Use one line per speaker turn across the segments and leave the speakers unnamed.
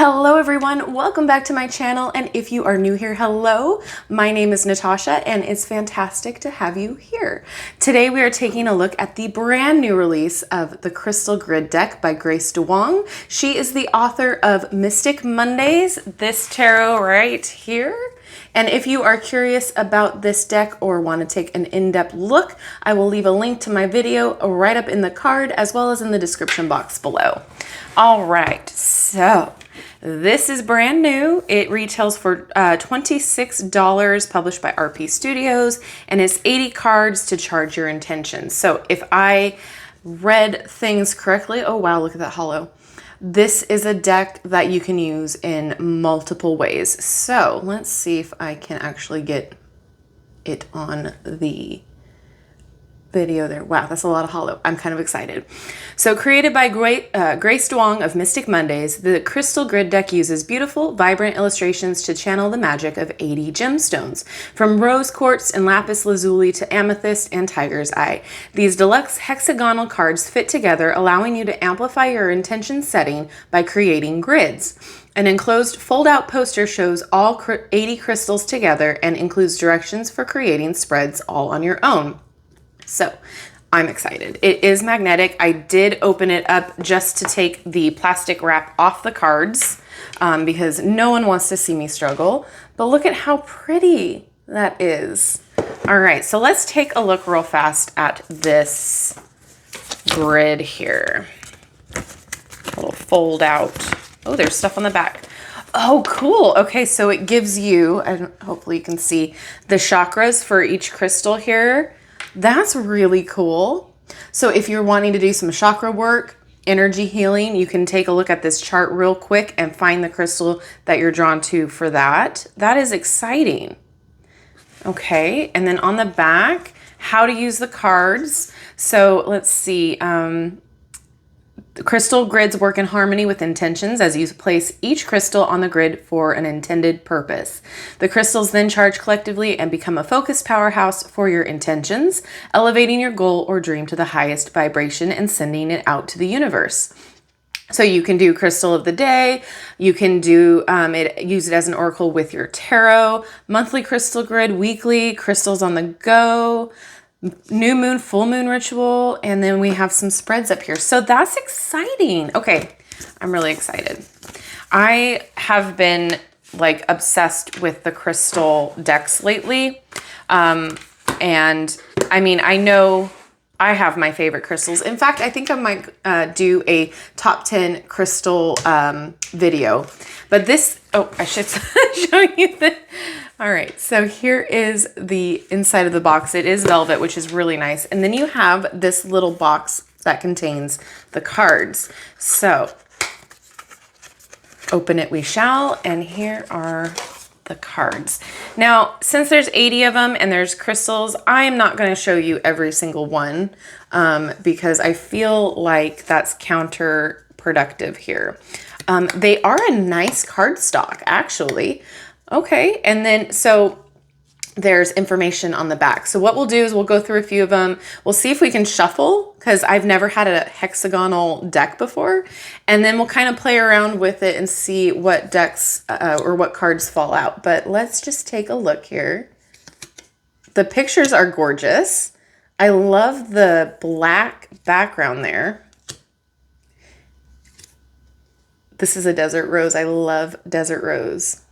Hello everyone, welcome back to my channel, and if you are new here, hello, my name is Natasha and it's fantastic to have you here. Today we are taking a look at the brand new release of the Crystal Grid deck by Grace Duong. She is the author of Mystic Mondays, this tarot right here. And if you are curious about this deck or want to take an in-depth look, I will leave a link to my video right up in the card as well as in the description box below. All right, so this is brand new. It retails for $26, published by RP Studios, and it's 80 cards to charge your intentions. So if I read things correctly, oh wow, look at that hollow. This is a deck that you can use in multiple ways. So let's see if I can actually get it on the video there. Wow, that's a lot of hollow. I'm kind of excited. So created by Grace Duong of Mystic Mondays, the Crystal Grid deck uses beautiful, vibrant illustrations to channel the magic of 80 gemstones, from rose quartz and lapis lazuli to amethyst and tiger's eye. These deluxe hexagonal cards fit together, allowing you to amplify your intention setting by creating grids. An enclosed fold-out poster shows all 80 crystals together and includes directions for creating spreads all on your own. So I'm excited. It is magnetic. I did open it up just to take the plastic wrap off the cards because no one wants to see me struggle. But look at how pretty that is. All right, so let's take a look real fast at this grid here. A little fold out. Oh, there's stuff on the back. Oh, cool. Okay, so it gives you, and hopefully you can see, the chakras for each crystal here. That's really cool. So if you're wanting to do some chakra work, energy healing, you can take a look at this chart real quick and find the crystal that you're drawn to for that. That is exciting. Okay, and then on the back, how to use the cards. So let's see. The crystal grids work in harmony with intentions as you place each crystal on the grid for an intended purpose. The crystals then charge collectively and become a focused powerhouse for your intentions, elevating your goal or dream to the highest vibration and sending it out to the universe. So you can do crystal of the day, you can do use it as an oracle with your tarot, monthly crystal grid, weekly, crystals on the go, new moon, full moon ritual, and then we have some spreads up here. So that's exciting. Okay, I'm really excited. I have been like obsessed with the crystal decks lately. And I mean, I know I have my favorite crystals. In fact, I think I might do a top 10 crystal video. But this, oh, I should show you this. All right, so here is the inside of the box. It is velvet, which is really nice. And then you have this little box that contains the cards. So open it we shall, and here are the cards. Now, since there's 80 of them and there's crystals, I am not going to show you every single one because I feel like that's counterproductive here. They are a nice cardstock, actually. Okay, and then so there's information on the back. So what we'll do is we'll go through a few of them. We'll see if we can shuffle because I've never had a hexagonal deck before. And then we'll kind of play around with it and see what decks or what cards fall out. But let's just take a look here. The pictures are gorgeous. I love the black background there. This is a desert rose. I love desert rose.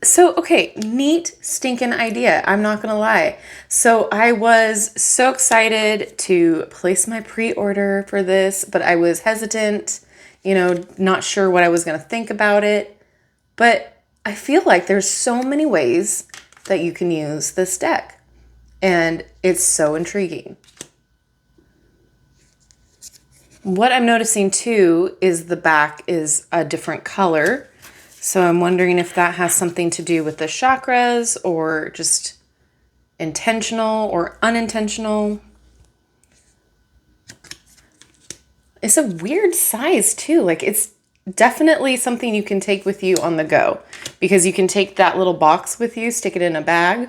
So, okay, neat stinking idea. I'm not going to lie. So I was so excited to place my pre-order for this, but I was hesitant, you know, not sure what I was going to think about it. But I feel like there's so many ways that you can use this deck, and it's so intriguing. What I'm noticing too is the back is a different color. So I'm wondering if that has something to do with the chakras or just intentional or unintentional. It's a weird size too. Like it's definitely something you can take with you on the go because you can take that little box with you, stick it in a bag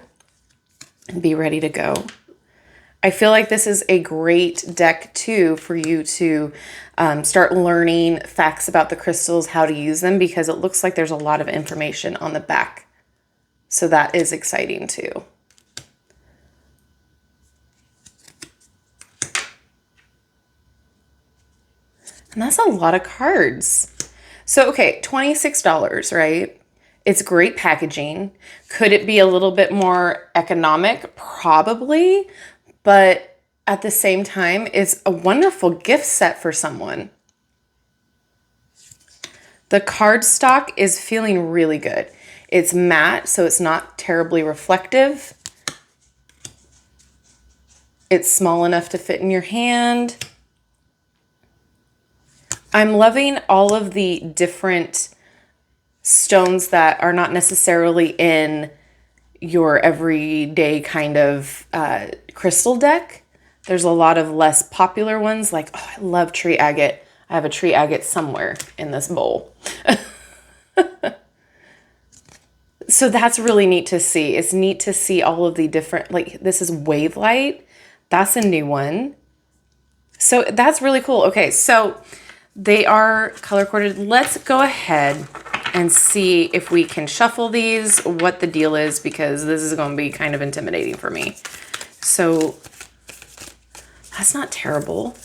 and be ready to go. I feel like this is a great deck too for you to start learning facts about the crystals, how to use them, because it looks like there's a lot of information on the back. So that is exciting too. And that's a lot of cards. So, okay, $26, right? It's great packaging. Could it be a little bit more economic? Probably. But at the same time, it's a wonderful gift set for someone. The cardstock is feeling really good. It's matte, so it's not terribly reflective. It's small enough to fit in your hand. I'm loving all of the different stones that are not necessarily in your everyday kind of crystal deck. There's a lot of less popular ones, like, oh, I love tree agate. I have a tree agate somewhere in this bowl. So that's really neat to see. It's neat to see all of the different, like this is Wave Light. That's a new one. So that's really cool. Okay, so they are color coded. Let's go ahead and see if we can shuffle these, what the deal is, because this is going to be kind of intimidating for me. So that's not terrible.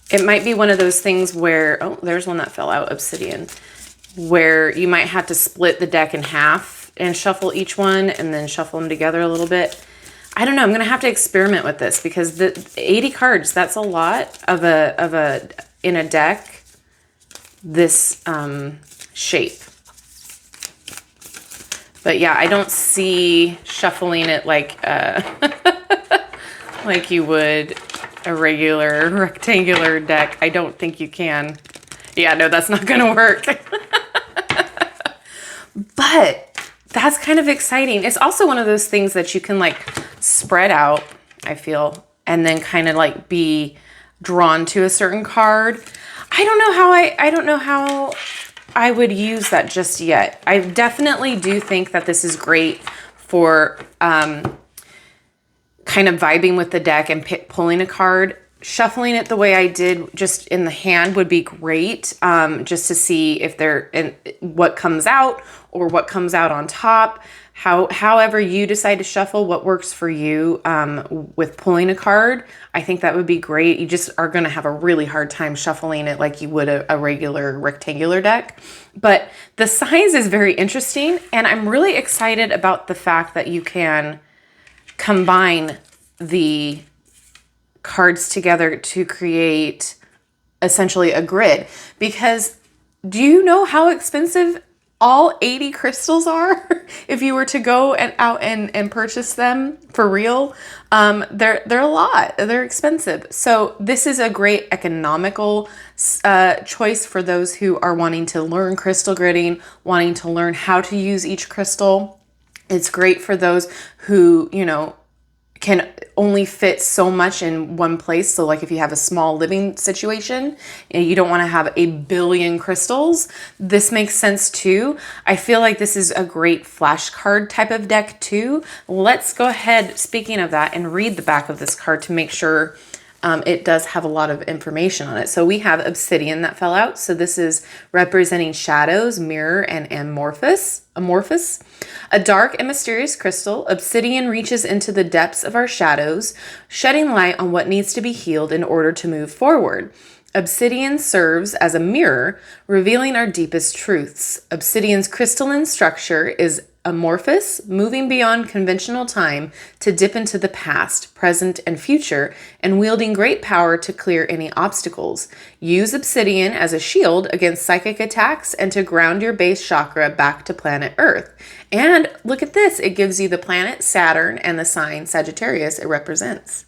It might be one of those things where, oh, there's one that fell out, obsidian, where you might have to split the deck in half and shuffle each one and then shuffle them together a little bit. I don't know. I'm going to have to experiment with this because the 80 cards, that's a lot of in a deck, this shape. But yeah, I don't see shuffling it like like you would a regular rectangular deck. I don't think you can. Yeah, no, that's not going to work. But that's kind of exciting. It's also one of those things that you can like spread out, I feel, and then kind of like be drawn to a certain card. I don't know how I would use that just yet. I definitely do think that this is great for kind of vibing with the deck and pulling a card. Shuffling it the way I did just in the hand would be great, just to see if what comes out or what comes out on top. However you decide to shuffle, what works for you with pulling a card, I think that would be great. You just are going to have a really hard time shuffling it like you would a regular rectangular deck. But the size is very interesting, and I'm really excited about the fact that you can combine the cards together to create essentially a grid. Because do you know how expensive all 80 crystals are? If you were to go out and purchase them for real, they're a lot. They're expensive. So this is a great economical choice for those who are wanting to learn crystal gridding, wanting to learn how to use each crystal. It's great for those who, you know, can only fit so much in one place. So like if you have a small living situation and you don't want to have a billion crystals, this makes sense too. I feel like this is a great flashcard type of deck too. Let's go ahead, speaking of that, and read the back of this card to make sure it does have a lot of information on it. So we have obsidian that fell out. So this is representing shadows, mirror, and amorphous. A dark and mysterious crystal, obsidian reaches into the depths of our shadows, shedding light on what needs to be healed in order to move forward. Obsidian serves as a mirror, revealing our deepest truths. Obsidian's crystalline structure is amorphous, moving beyond conventional time to dip into the past, present, and future, and wielding great power to clear any obstacles. Use obsidian as a shield against psychic attacks and to ground your base chakra back to planet Earth. And look at this, it gives you the planet Saturn and the sign Sagittarius it represents.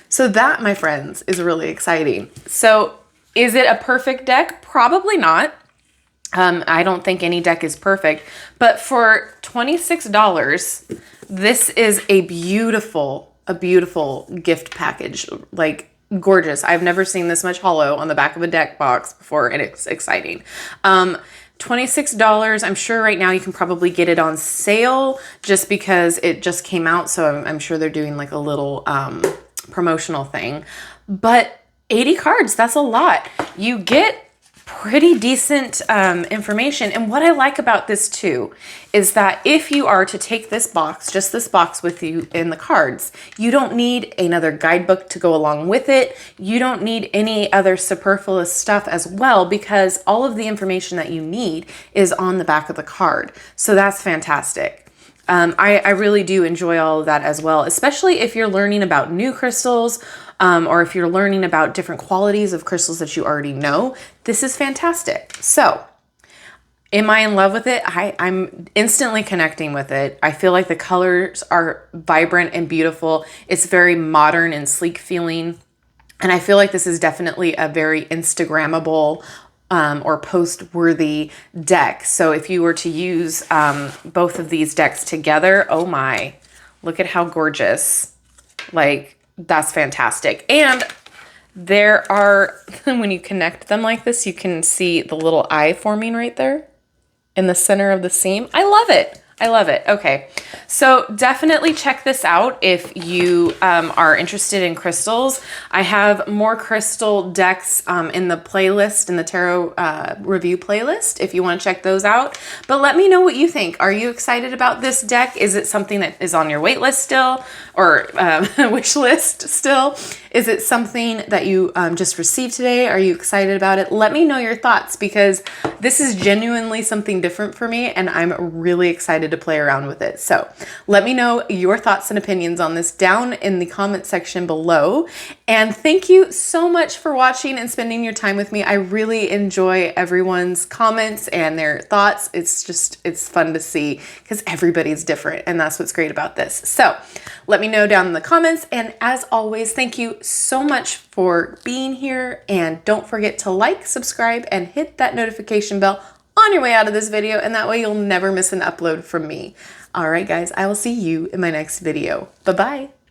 So that, my friends, is really exciting. So is it a perfect deck? Probably not. I don't think any deck is perfect, but for $26, this is a beautiful gift package, like gorgeous. I've never seen this much hollow on the back of a deck box before, and it's exciting. $26. I'm sure right now you can probably get it on sale just because it just came out. So I'm sure they're doing like a little promotional thing. But 80 cards, that's a lot. You get pretty decent information. And what I like about this too is that if you are to take this box, just this box with you in the cards, you don't need another guidebook to go along with it. You don't need any other superfluous stuff as well, because all of the information that you need is on the back of the card. So that's fantastic. I really do enjoy all of that as well, especially if you're learning about new crystals, or if you're learning about different qualities of crystals that you already know. This is fantastic. So, am I in love with it? I'm instantly connecting with it. I feel like the colors are vibrant and beautiful. It's very modern and sleek feeling. And I feel like this is definitely a very Instagrammable or post-worthy deck. So if you were to use both of these decks together, oh my, look at how gorgeous. Like, that's fantastic. And there are, when you connect them like this, you can see the little eye forming right there in the center of the seam. I love it. I love it. Okay, so definitely check this out if you are interested in crystals. I have more crystal decks in the playlist, in the tarot review playlist, if you want to check those out. But let me know what you think. Are you excited about this deck? Is it something that is on your wait list still, or wish list still? Is it something that you just received today? Are you excited about it? Let me know your thoughts, because this is genuinely something different for me and I'm really excited to play around with it. So let me know your thoughts and opinions on this down in the comment section below. And thank you so much for watching and spending your time with me. I really enjoy everyone's comments and their thoughts. It's fun to see because everybody's different, and that's what's great about this. So let me know down in the comments. And as always, thank you so much for being here. And don't forget to like, subscribe, and hit that notification bell on your way out of this video, and that way you'll never miss an upload from me. All right, guys, I will see you in my next video. Bye-bye.